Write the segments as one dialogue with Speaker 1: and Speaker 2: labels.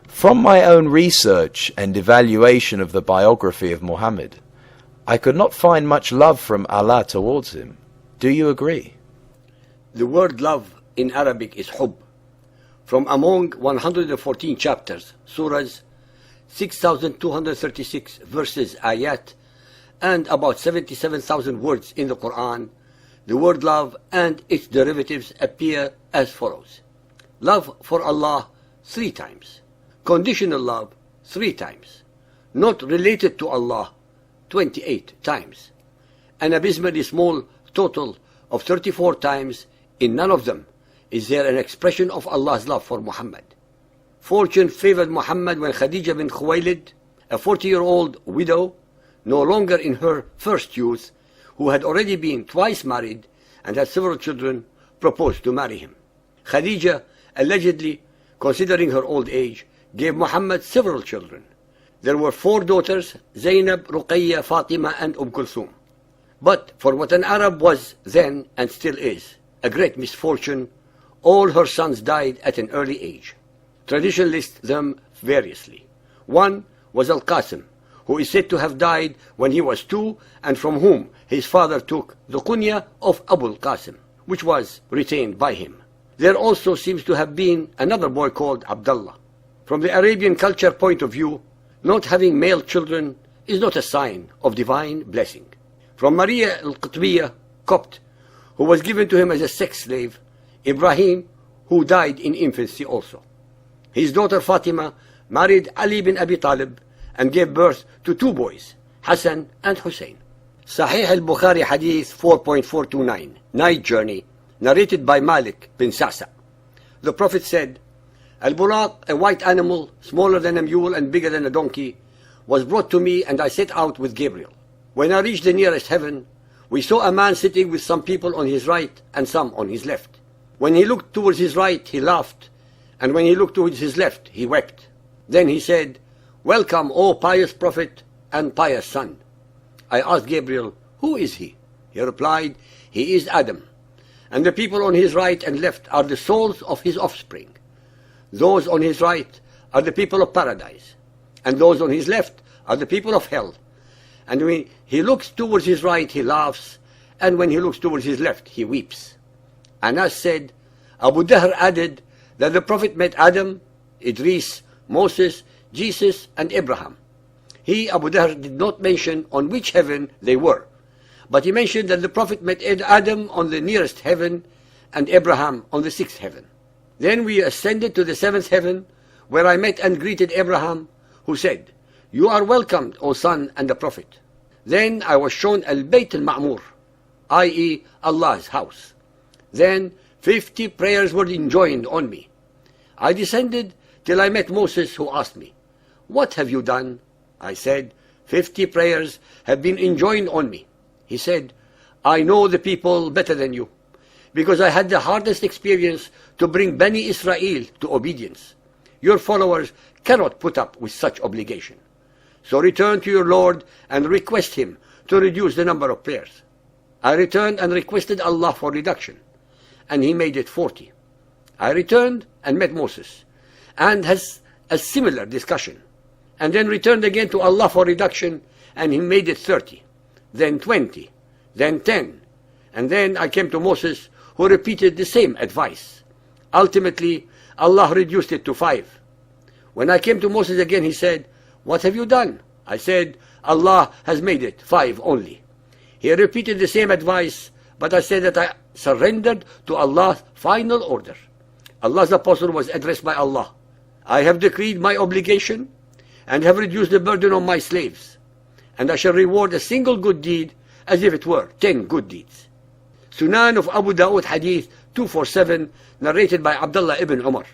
Speaker 1: From my own research and evaluation of the biography of Muhammad, I could not find much love from Allah towards him. Do you agree?
Speaker 2: The word love in Arabic is hub. From among 114 chapters, surahs, 6,236 verses, ayat, and about 77,000 words in the Quran, the word love and its derivatives appear as follows. Love for Allah 3 times. Conditional love 3 times. Not related to Allah 28 times. An abysmally small total of 34 times. In none of them is there an expression of Allah's love for Muhammad. Fortune favored Muhammad when Khadija bint Khuwaylid, a 40-year-old widow, no longer in her first youth, who had already been twice married and had several children, proposed to marry him. Khadija, allegedly considering her old age, gave Muhammad several children. There were 4 daughters, Zainab, Ruqayya, Fatima, and Kulthum. But for what an Arab was then and still is, a great misfortune, all her sons died at an early age. Tradition lists them variously. One was Al-Qasim, who is said to have died when he was 2, and from whom his father took the kunya of Abu al-Qasim, which was retained by him. There also seems to have been another boy called Abdullah. From the Arabian culture point of view, not having male children is not a sign of divine blessing. From Maria al-Qutbiyya, Copt, who was given to him as a sex slave, Ibrahim, who died in infancy also. His daughter Fatima married Ali bin Abi Talib and gave birth to 2 boys, Hassan and Hussein. Sahih al-Bukhari Hadith 4.429, Night Journey, narrated by Malik bin Sa'sa. The Prophet said, Al-Buraq, a white animal, smaller than a mule and bigger than a donkey, was brought to me, and I set out with Gabriel. When I reached the nearest heaven, we saw a man sitting with some people on his right and some on his left. When he looked towards his right, he laughed, and when he looked towards his left, he wept. Then he said, Welcome, O pious Prophet and pious son. I asked Gabriel, Who is he? He replied, He is Adam, and the people on his right and left are the souls of his offspring. Those on his right are the people of paradise, and those on his left are the people of hell. And when he looks towards his right, he laughs, and when he looks towards his left, he weeps. Anas said, Abu Dahr added that the Prophet met Adam, Idris, Moses, Jesus, and Abraham. He, Abu Dahr, did not mention on which heaven they were, but he mentioned that the Prophet met Adam on the nearest heaven and Abraham on the 6th heaven. Then we ascended to the 7th heaven, where I met and greeted Abraham, who said, You are welcomed, O son and the Prophet. Then I was shown Al-Bayt al-Ma'mur, i.e. Allah's house. Then 50 prayers were enjoined on me. I descended till I met Moses, who asked me, What have you done? I said, 50 prayers have been enjoined on me. He said, I know the people better than you, because I had the hardest experience to bring Bani Israel to obedience. Your followers cannot put up with such obligation. So return to your Lord and request him to reduce the number of prayers. I returned and requested Allah for reduction, and he made it 40. I returned and met Moses, and has a similar discussion, and then returned again to Allah for reduction, and he made it 30, then 20, then 10, and then I came to Moses, who repeated the same advice. Ultimately, Allah reduced it to 5. When I came to Moses again, he said, What have you done? I said, Allah has made it 5 only. He repeated the same advice, but I said that I surrendered to Allah's final order. Allah's apostle was addressed by Allah. I have decreed my obligation and have reduced the burden on my slaves, and I shall reward a single good deed as if it were 10 good deeds. Sunan of Abu Dawood Hadith 247, narrated by Abdullah ibn Umar.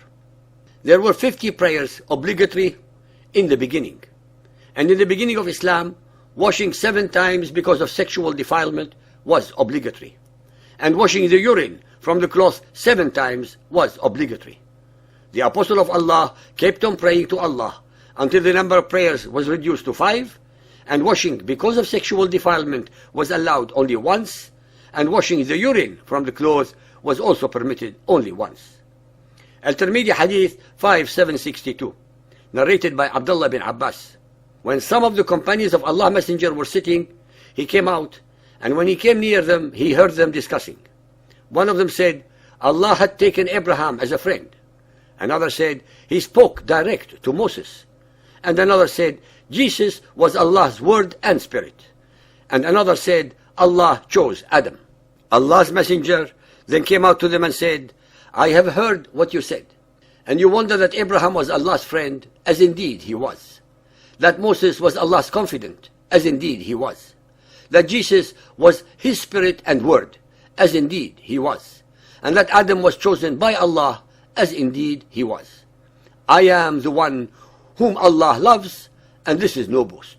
Speaker 2: There were 50 prayers obligatory in the beginning. And in the beginning of Islam, washing 7 times because of sexual defilement was obligatory. And washing the urine from the cloth 7 times was obligatory. The Apostle of Allah kept on praying to Allah until the number of prayers was reduced to 5, and washing because of sexual defilement was allowed only once, and washing the urine from the clothes was also permitted only once. Al-Tirmidhi Hadith 5762. narrated by Abdullah bin Abbas. When some of the companions of Allah Messenger were sitting, he came out, and when he came near them, he heard them discussing. One of them said, Allah had taken Abraham as a friend. Another said, he spoke direct to Moses. And another said, Jesus was Allah's word and spirit. And another said, Allah chose Adam. Allah's messenger then came out to them and said, I have heard what you said. And you wonder that Abraham was Allah's friend, as indeed he was. That Moses was Allah's confidant, as indeed he was. That Jesus was his spirit and word, as indeed he was. And that Adam was chosen by Allah, as indeed he was. I am the one whom Allah loves, and this is no boast.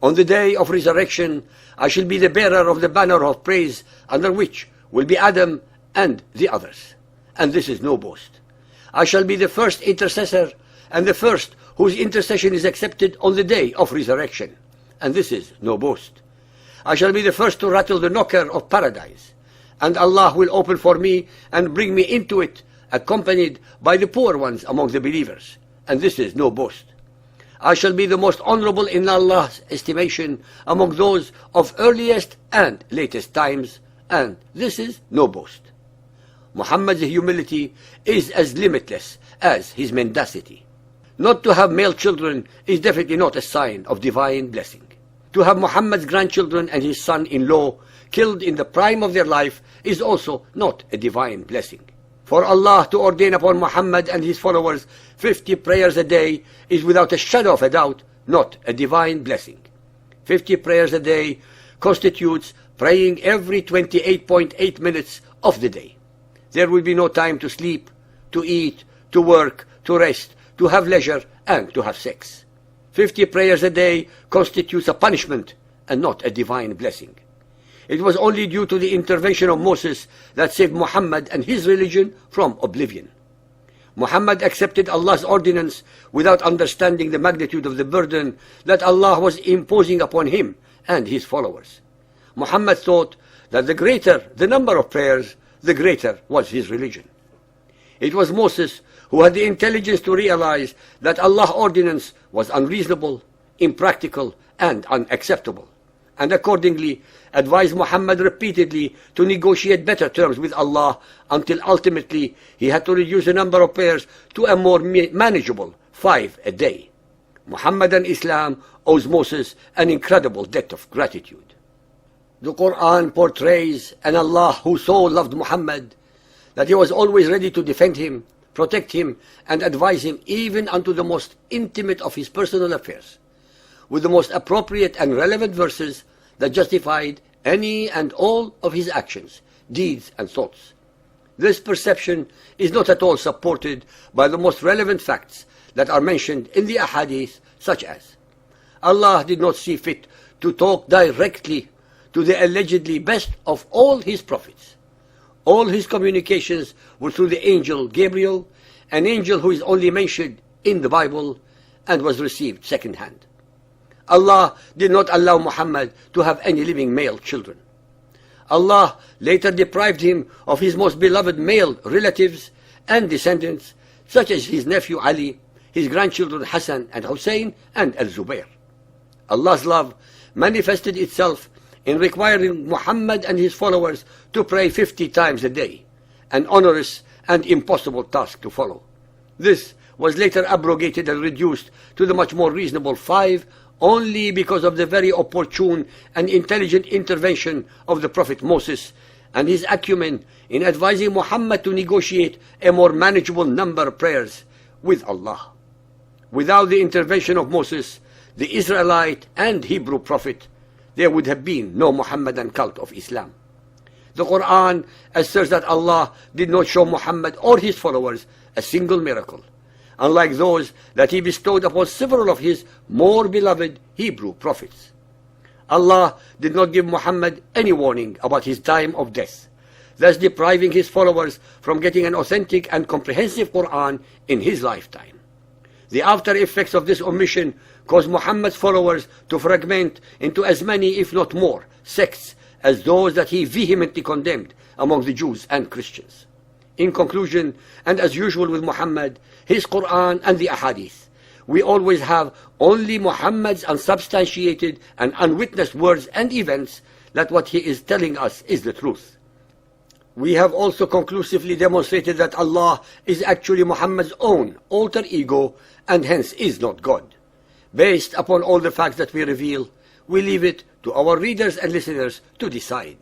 Speaker 2: On the day of resurrection, I shall be the bearer of the banner of praise, under which will be Adam and the others. And this is no boast. I shall be the first intercessor, and the first whose intercession is accepted on the day of resurrection. And this is no boast. I shall be the first to rattle the knocker of paradise, and Allah will open for me and bring me into it, accompanied by the poor ones among the believers. And this is no boast. I shall be the most honorable in Allah's estimation among those of earliest and latest times, and this is no boast. Muhammad's humility is as limitless as his mendacity. Not to have male children is definitely not a sign of divine blessing. To have Muhammad's grandchildren and his son-in-law killed in the prime of their life is also not a divine blessing. For Allah to ordain upon Muhammad and his followers 50 prayers a day is without a shadow of a doubt not a divine blessing. 50 prayers a day constitutes praying every 28.8 minutes of the day. There will be no time to sleep, to eat, to work, to rest, to have leisure, and to have sex. 50 prayers a day constitutes a punishment and not a divine blessing. It was only due to the intervention of Moses that saved Muhammad and his religion from oblivion. Muhammad accepted Allah's ordinance without understanding the magnitude of the burden that Allah was imposing upon him and his followers. Muhammad thought that the greater the number of prayers, the greater was his religion. It was Moses who had the intelligence to realize that Allah's ordinance was unreasonable, impractical, and unacceptable, and accordingly advised Muhammad repeatedly to negotiate better terms with Allah until ultimately he had to reduce the number of prayers to a more manageable 5 a day. Muhammad and Islam owes Moses an incredible debt of gratitude. The Quran portrays an Allah who so loved Muhammad that he was always ready to defend him, protect him, and advise him even unto the most intimate of his personal affairs, with the most appropriate and relevant verses that justified any and all of his actions, deeds, and thoughts. This perception is not at all supported by the most relevant facts that are mentioned in the ahadith, such as Allah did not see fit to talk directly to the allegedly best of all his prophets. All his communications were through the angel Gabriel, an angel who is only mentioned in the Bible and was received second-hand. Allah did not allow Muhammad to have any living male children. Allah later deprived him of his most beloved male relatives and descendants, such as his nephew Ali, his grandchildren Hassan and Hussein, and Al-Zubayr. Allah's love manifested itself in requiring Muhammad and his followers to pray 50 times a day, an onerous and impossible task to follow. This was later abrogated and reduced to the much more reasonable 5 only because of the very opportune and intelligent intervention of the Prophet Moses and his acumen in advising Muhammad to negotiate a more manageable number of prayers with Allah. Without the intervention of Moses, the Israelite and Hebrew prophet, there would have been no Muhammadan cult of Islam. The Quran asserts that Allah did not show Muhammad or his followers a single miracle, unlike those that he bestowed upon several of his more beloved Hebrew prophets. Allah did not give Muhammad any warning about his time of death, thus depriving his followers from getting an authentic and comprehensive Quran in his lifetime. The after effects of this omission caused Muhammad's followers to fragment into as many, if not more, sects as those that he vehemently condemned among the Jews and Christians. In conclusion, and as usual with Muhammad, his Quran and the Ahadith we always have only Muhammad's unsubstantiated and unwitnessed words and events, that what he is telling us is the truth. We have also conclusively demonstrated that Allah is actually Muhammad's own alter ego and hence is not God. Based upon all the facts that we reveal, we leave it to our readers and listeners to decide.